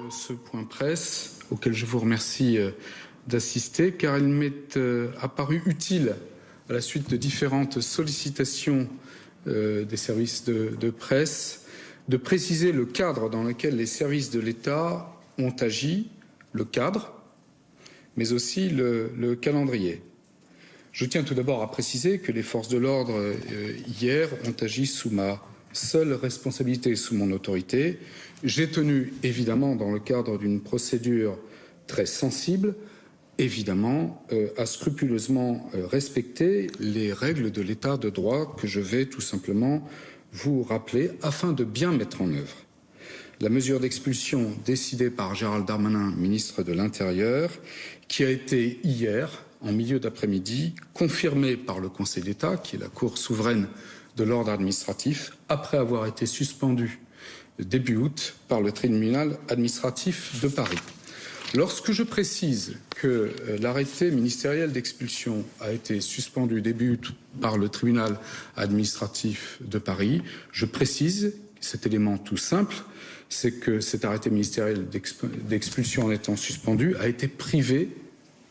de ce point presse, auquel je vous remercie d'assister, car il m'est apparu utile, à la suite de différentes sollicitations des services de presse, de préciser le cadre dans lequel les services de l'État ont agi, le cadre, mais aussi le calendrier. Je tiens tout d'abord à préciser que les forces de l'ordre, hier, ont agi sous ma seule responsabilité, sous mon autorité. J'ai tenu, évidemment, dans le cadre d'une procédure très sensible, évidemment, à scrupuleusement respecter les règles de l'État de droit que je vais tout simplement vous rappeler afin de bien mettre en œuvre. La mesure d'expulsion décidée par Gérald Darmanin, ministre de l'Intérieur, qui a été hier, en milieu d'après-midi, confirmée par le Conseil d'État, qui est la Cour souveraine de l'ordre administratif, après avoir été suspendue début août par le tribunal administratif de Paris. Lorsque je précise que l'arrêté ministériel d'expulsion a été suspendu début août par le tribunal administratif de Paris, je précise cet élément tout simple, c'est que cet arrêté ministériel d'expulsion en étant suspendu a été privé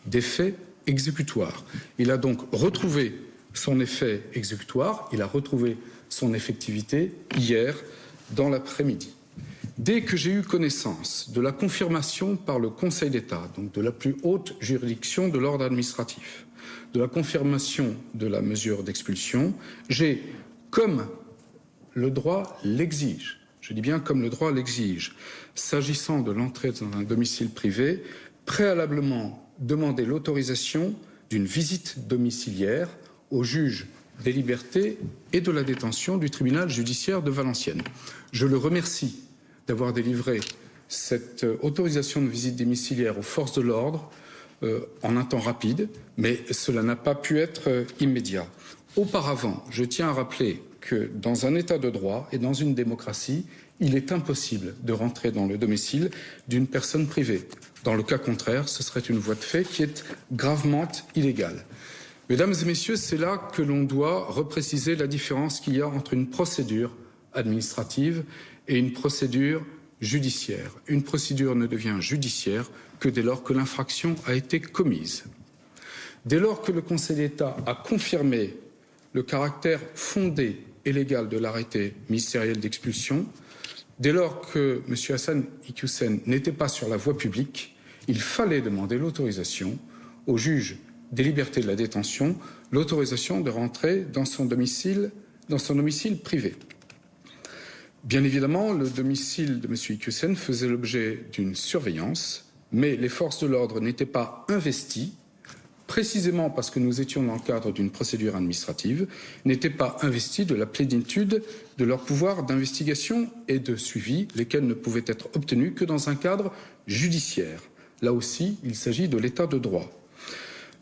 d'effet exécutoire. Il a donc retrouvé son effet exécutoire, il a retrouvé son effectivité hier dans l'après-midi. Dès que j'ai eu connaissance de la confirmation par le Conseil d'État, donc de la plus haute juridiction de l'ordre administratif, de la confirmation de la mesure d'expulsion, j'ai, comme le droit l'exige, je dis bien comme le droit l'exige, s'agissant de l'entrée dans un domicile privé, préalablement demandé l'autorisation d'une visite domiciliaire au juge des libertés et de la détention du tribunal judiciaire de Valenciennes. Je le remercie d'avoir délivré cette autorisation de visite domiciliaire aux forces de l'ordre en un temps rapide, mais cela n'a pas pu être immédiat. Auparavant, je tiens à rappeler que dans un État de droit et dans une démocratie, il est impossible de rentrer dans le domicile d'une personne privée. Dans le cas contraire, ce serait une voie de fait qui est gravement illégale. Mesdames et messieurs, c'est là que l'on doit repréciser la différence qu'il y a entre une procédure administrative et une procédure judiciaire. Une procédure ne devient judiciaire que dès lors que l'infraction a été commise. Dès lors que le Conseil d'État a confirmé le caractère fondé et légal de l'arrêté ministériel d'expulsion, dès lors que M. Hassan Iquioussen n'était pas sur la voie publique, il fallait demander l'autorisation au juge des libertés de la détention, l'autorisation de rentrer dans son domicile privé. Bien évidemment, le domicile de M. Iquioussen faisait l'objet d'une surveillance, mais les forces de l'ordre n'étaient pas investies, précisément parce que nous étions dans le cadre d'une procédure administrative, n'étaient pas investies de la plénitude de leur pouvoir d'investigation et de suivi, lesquels ne pouvaient être obtenus que dans un cadre judiciaire. Là aussi, il s'agit de l'état de droit.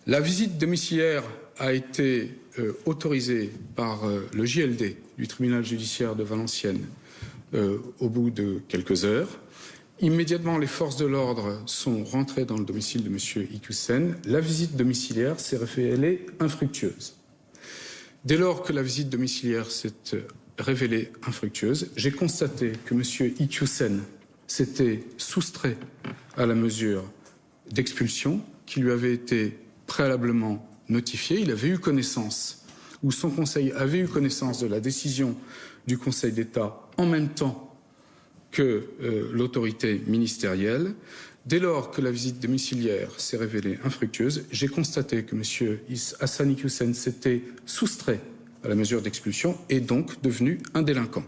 La visite domiciliaire a été autorisée par le JLD du tribunal judiciaire de Valenciennes au bout de quelques heures. Immédiatement, les forces de l'ordre sont rentrées dans le domicile de M. Iquioussen. La visite domiciliaire s'est révélée infructueuse. Dès lors que la visite domiciliaire s'est révélée infructueuse, j'ai constaté que M. Iquioussen s'était soustrait à la mesure d'expulsion qui lui avait été préalablement notifiée. Il avait eu connaissance, ou son conseil avait eu connaissance de la décision du Conseil d'État en même temps que l'autorité ministérielle. Dès lors que la visite domiciliaire s'est révélée infructueuse, j'ai constaté que M. Hassan Iquioussen s'était soustrait à la mesure d'expulsion et donc devenu un délinquant.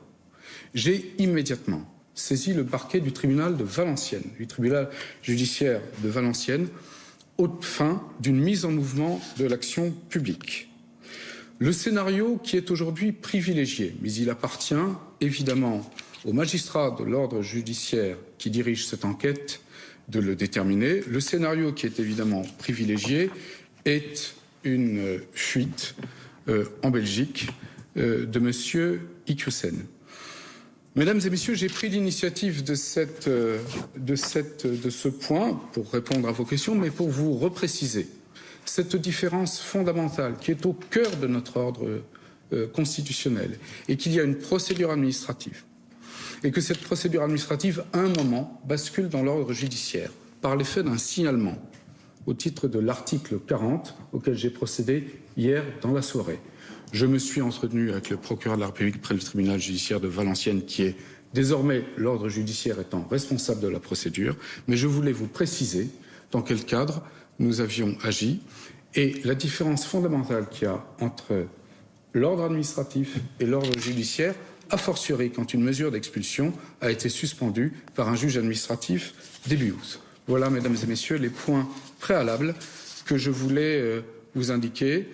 J'ai immédiatement saisi le parquet du tribunal de Valenciennes, du tribunal judiciaire de Valenciennes, aux fins d'une mise en mouvement de l'action publique. Le scénario qui est aujourd'hui privilégié, mais il appartient évidemment aux magistrats de l'ordre judiciaire qui dirige cette enquête de le déterminer. Le scénario qui est évidemment privilégié est une fuite en Belgique de M. Iquioussen. Mesdames et messieurs, j'ai pris l'initiative de ce point pour répondre à vos questions, mais pour vous repréciser cette différence fondamentale qui est au cœur de notre ordre constitutionnel et qu'il y a une procédure administrative et que cette procédure administrative, à un moment, bascule dans l'ordre judiciaire par l'effet d'un signalement au titre de l'article 40 auquel j'ai procédé hier dans la soirée. Je me suis entretenu avec le procureur de la République près du tribunal judiciaire de Valenciennes qui est désormais l'ordre judiciaire étant responsable de la procédure, mais je voulais vous préciser dans quel cadre nous avions agi et la différence fondamentale qu'il y a entre l'ordre administratif et l'ordre judiciaire, a fortiori quand une mesure d'expulsion a été suspendue par un juge administratif début août. Voilà, mesdames et messieurs, les points préalables que je voulais vous indiquer.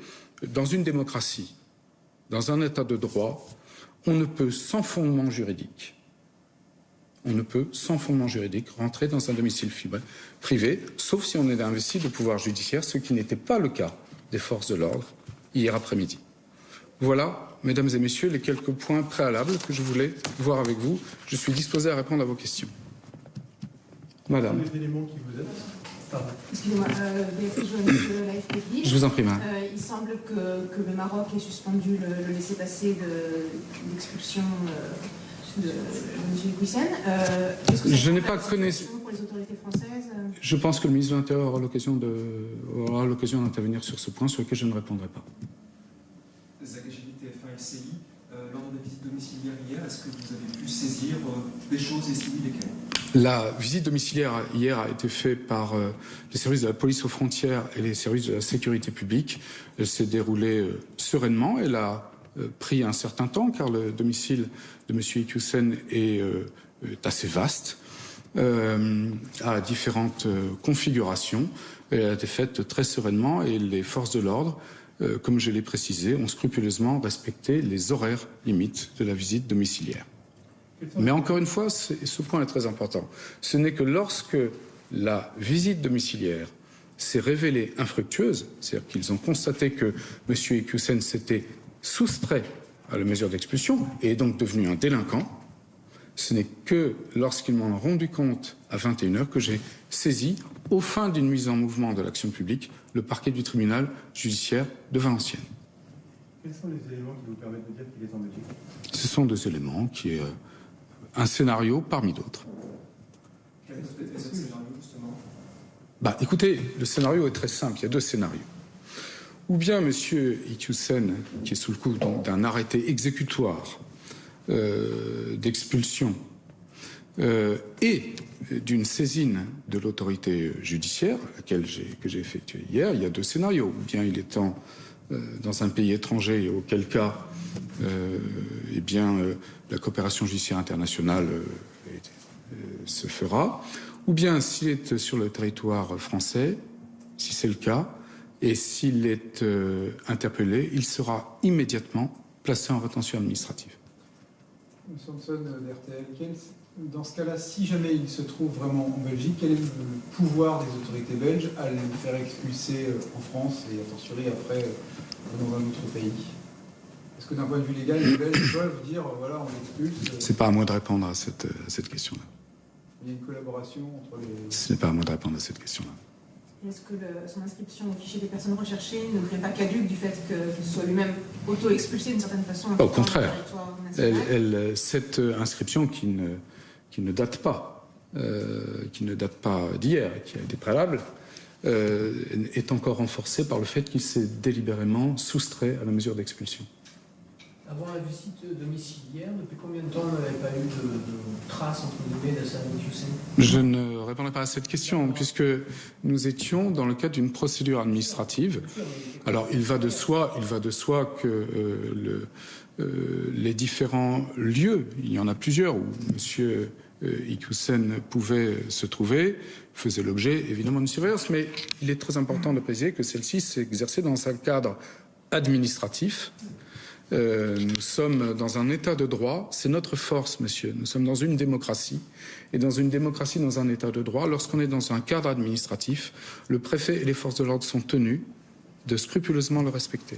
Dans une démocratie, dans un état de droit, on ne peut sans fondement juridique rentrer dans un domicile privé, sauf si on est investi de pouvoir judiciaire, ce qui n'était pas le cas des forces de l'ordre hier après-midi. Voilà, mesdames et messieurs, les quelques points préalables que je voulais voir avec vous. Je suis disposé à répondre à vos questions. Madame. Les éléments qui vous aident. Excusez-moi, Béatrice Joannis de l'AFP. Je vous en prie, madame. Il semble que le Maroc ait suspendu le laissez-passer d'expulsion de M. Iqoussen. Je n'ai pas connaissance pour les autorités françaises. Je pense que le ministre de l'Intérieur aura l'occasion d'intervenir sur ce point sur lequel je ne répondrai pas. Zagacheli, TF1 LCI, lors de la visite domiciliaire hier, est-ce que vous avez pu saisir des choses et si oui, lesquelles? La visite domiciliaire hier a été faite par les services de la police aux frontières et les services de la sécurité publique. Elle s'est déroulée sereinement. Elle a pris un certain temps car le domicile de M. Iqoussen est assez vaste, à différentes configurations. Elle a été faite très sereinement et les forces de l'ordre, comme je l'ai précisé, ont scrupuleusement respecté les horaires limites de la visite domiciliaire. Mais encore une fois, ce point est très important. Ce n'est que lorsque la visite domiciliaire s'est révélée infructueuse, c'est-à-dire qu'ils ont constaté que M. Iqoussen s'était soustrait à la mesure d'expulsion et est donc devenu un délinquant, ce n'est que lorsqu'ils m'en ont rendu compte à 21h que j'ai saisi, aux fins d'une mise en mouvement de l'action publique, le parquet du tribunal judiciaire de Valenciennes. Quels sont les éléments qui vous permettent de dire qu'il est en Belgique? Ce sont des éléments qui est un scénario parmi d'autres. Quel est ce scénario, justement? Écoutez, le scénario est très simple. Il y a deux scénarios. Ou bien M. Iqoussen, qui est sous le coup d'un arrêté exécutoire d'expulsion et d'une saisine de l'autorité judiciaire, que j'ai effectuée hier, il y a deux scénarios. Ou bien il est dans un pays étranger, auquel cas la coopération judiciaire internationale se fera, ou bien s'il est sur le territoire français, si c'est le cas, et s'il est interpellé, il sera immédiatement placé en rétention administrative. M. Samson d'RTL, dans ce cas-là, si jamais il se trouve vraiment en Belgique, quel est le pouvoir des autorités belges à le faire expulser en France et a fortiori après dans un autre pays? Est-ce que d'un point de vue légal, les Belges peuvent dire voilà, on l'expulse? C'est pas à moi de répondre à cette question-là. Il y a une collaboration entre les... Ce n'est pas à moi de répondre à cette question-là. Est-ce que son inscription au fichier des personnes recherchées ne serait pas caduque du fait qu'il soit lui-même auto-expulsé d'une certaine façon? Au contraire. Cette inscription qui ne date pas d'hier, qui a été préalable, est encore renforcée par le fait qu'il s'est délibérément soustrait à la mesure d'expulsion. Avant la visite domiciliaire, depuis combien de temps on n'avait pas eu de traces, entre guillemets, de Saddam Hussein? Je ne répondrai pas à cette question, puisque nous étions dans le cadre d'une procédure administrative. Alors, il va de soi que les différents lieux, il y en a plusieurs où M. Iqoussen pouvait se trouver, faisait l'objet évidemment d'une surveillance, mais il est très important de préciser que celle-ci s'est exercée dans un cadre administratif. Nous sommes dans un état de droit, c'est notre force, monsieur. Nous sommes dans une démocratie, et dans une démocratie, dans un état de droit, lorsqu'on est dans un cadre administratif, le préfet et les forces de l'ordre sont tenus de scrupuleusement le respecter.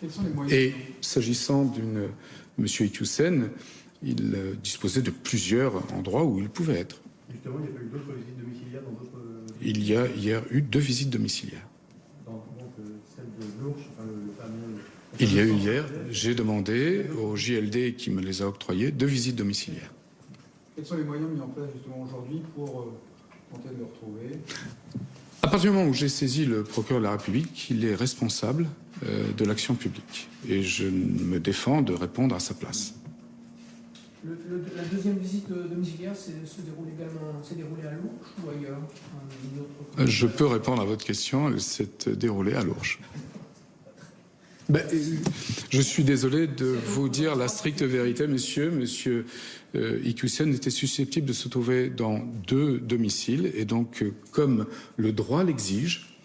Quels sont les moyens? Et s'agissant d'une monsieur Iqoussen, il disposait de plusieurs endroits où il pouvait être. Justement, il n'y a pas eu d'autres visites domiciliaires dans d'autres... Il y a hier eu 2 visites domiciliaires. Donc celle de Lourches, enfin, le fameux... Il y a eu hier, j'ai demandé au JLD qui me les a octroyées 2 visites domiciliaires. Quels sont les moyens mis en place justement aujourd'hui pour tenter de le retrouver? À partir du moment où j'ai saisi le procureur de la République, il est responsable de l'action publique. Et je me défends de répondre à sa place. La deuxième visite domiciliaire s'est déroulée à Lourdes ou ailleurs? Je peux répondre à votre question, elle s'est déroulée à Lourdes. Je suis désolé de vous dire la stricte vérité, monsieur. Monsieur Iquioussen était susceptible de se trouver dans 2 domiciles. Et donc, comme le droit l'exige,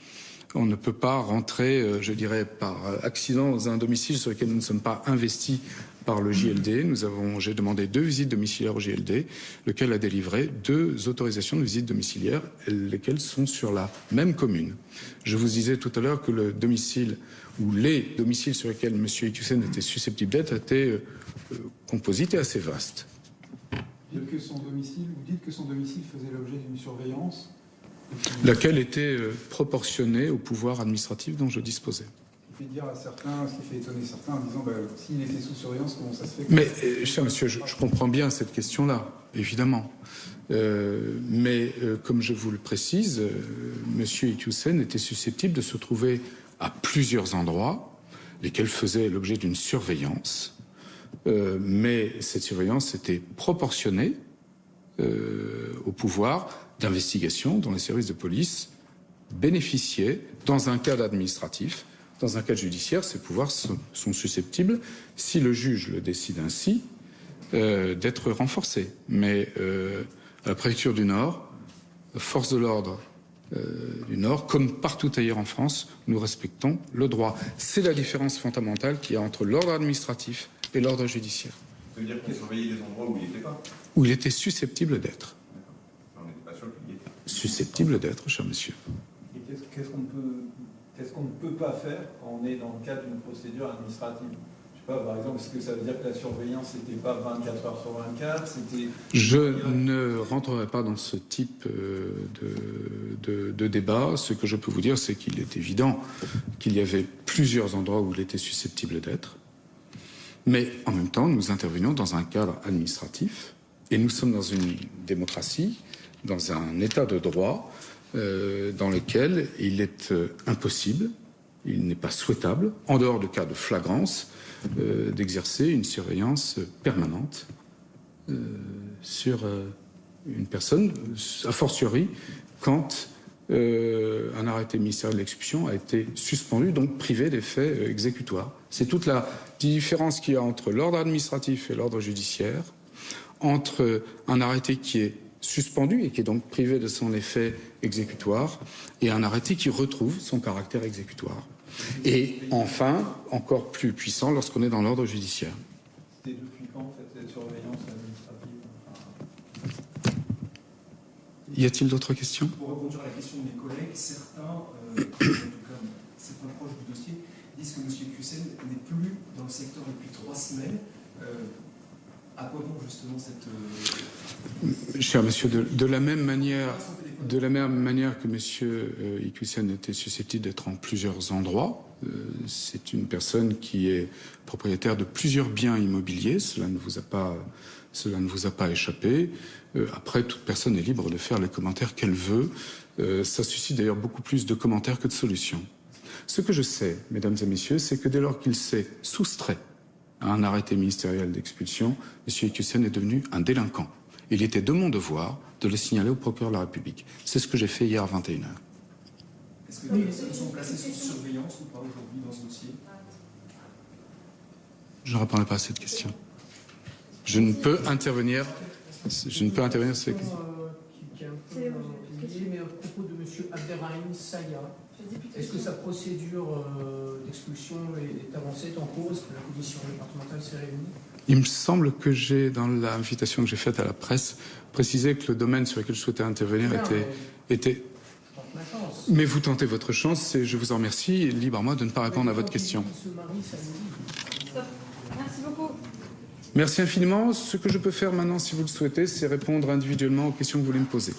on ne peut pas rentrer, je dirais, par accident dans un domicile sur lequel nous ne sommes pas investis par le JLD. J'ai demandé 2 visites domiciliaires au JLD, lequel a délivré 2 autorisations de visite domiciliaire, lesquelles sont sur la même commune. Je vous disais tout à l'heure que le domicile ou les domiciles sur lesquels M. Iquioussen était susceptible d'être étaient composites et assez vastes. Vous dites que son domicile faisait l'objet d'une surveillance, laquelle était proportionnée au pouvoir administratif dont je disposais. Ce qui fait étonner certains en disant s'il était sous surveillance, comment ça se fait que... Mais, cher monsieur, je comprends bien cette question-là, évidemment. Mais comme je vous le précise, monsieur Iquioussen était susceptible de se trouver à plusieurs endroits, lesquels faisaient l'objet d'une surveillance. Mais cette surveillance était proportionnée au pouvoir d'investigation dont les services de police bénéficiaient dans un cadre administratif. Dans un cadre judiciaire, ces pouvoirs sont susceptibles, si le juge le décide ainsi, d'être renforcés. Mais à la préfecture du Nord, force de l'ordre du Nord, comme partout ailleurs en France, nous respectons le droit. C'est la différence fondamentale qu'il y a entre l'ordre administratif et l'ordre judiciaire. Ça veut dire qu'il surveillait des endroits où il n'était pas? Où il était susceptible d'être. On n'était pas sûr qu'il y était. Susceptible d'être, cher monsieur. Et qu'est-ce qu'on ne peut pas faire quand on est dans le cadre d'une procédure administrative? Je sais pas, par exemple, est-ce que ça veut dire que la surveillance n'était pas 24 heures sur 24? Je ne rentrerai pas dans ce type de débat. Ce que je peux vous dire, c'est qu'il est évident qu'il y avait plusieurs endroits où il était susceptible d'être. Mais en même temps, nous intervenions dans un cadre administratif et nous sommes dans une démocratie, dans un état de droit dans lequel il est impossible, il n'est pas souhaitable, en dehors de cas de flagrance, d'exercer une surveillance permanente sur une personne, a fortiori quand un arrêté ministériel de l'exécution a été suspendu, donc privé des faits exécutoires. C'est toute la différence qu'il y a entre l'ordre administratif et l'ordre judiciaire, entre un arrêté qui est suspendu et qui est donc privé de son effet exécutoire, et un arrêté qui retrouve son caractère exécutoire. Et enfin, encore plus puissant lorsqu'on est dans l'ordre judiciaire. C'était depuis quand, en fait, cette surveillance administrative? Y a-t-il d'autres questions? Pour répondre à la question de mes collègues, certains, en tout cas certains proches du dossier, disent que M. Iquioussen n'est plus dans le secteur depuis 3 semaines. À quoi donc justement cette... Cher monsieur, de la même manière que monsieur Iquioussen était susceptible d'être en plusieurs endroits, c'est une personne qui est propriétaire de plusieurs biens immobiliers, cela ne vous a pas échappé. Après, toute personne est libre de faire les commentaires qu'elle veut. Ça suscite d'ailleurs beaucoup plus de commentaires que de solutions. Ce que je sais, mesdames et messieurs, c'est que dès lors qu'il s'est soustrait à un arrêté ministériel d'expulsion, M. Iquioussen est devenu un délinquant. Il était de mon devoir de le signaler au procureur de la République. C'est ce que j'ai fait hier à 21h. Est-ce que les personnes sont placées sous surveillance ou pas aujourd'hui dans ce dossier? Je ne répondrai pas à cette question. Je ne peux intervenir sur ces questions. Qui est un peu lié, mais à propos de M. Abderrahim Saya, est-ce que sa procédure d'expulsion est avancée, est en cours? Est-ce que la commission départementale s'est réunie? Il me semble que j'ai, dans l'invitation que j'ai faite à la presse, précisé que le domaine sur lequel je souhaitais intervenir était... Mais vous tentez votre chance et je vous en remercie. Libre à moi de ne pas répondre à votre question. Merci beaucoup. Merci infiniment. Ce que je peux faire maintenant, si vous le souhaitez, c'est répondre individuellement aux questions que vous voulez me poser.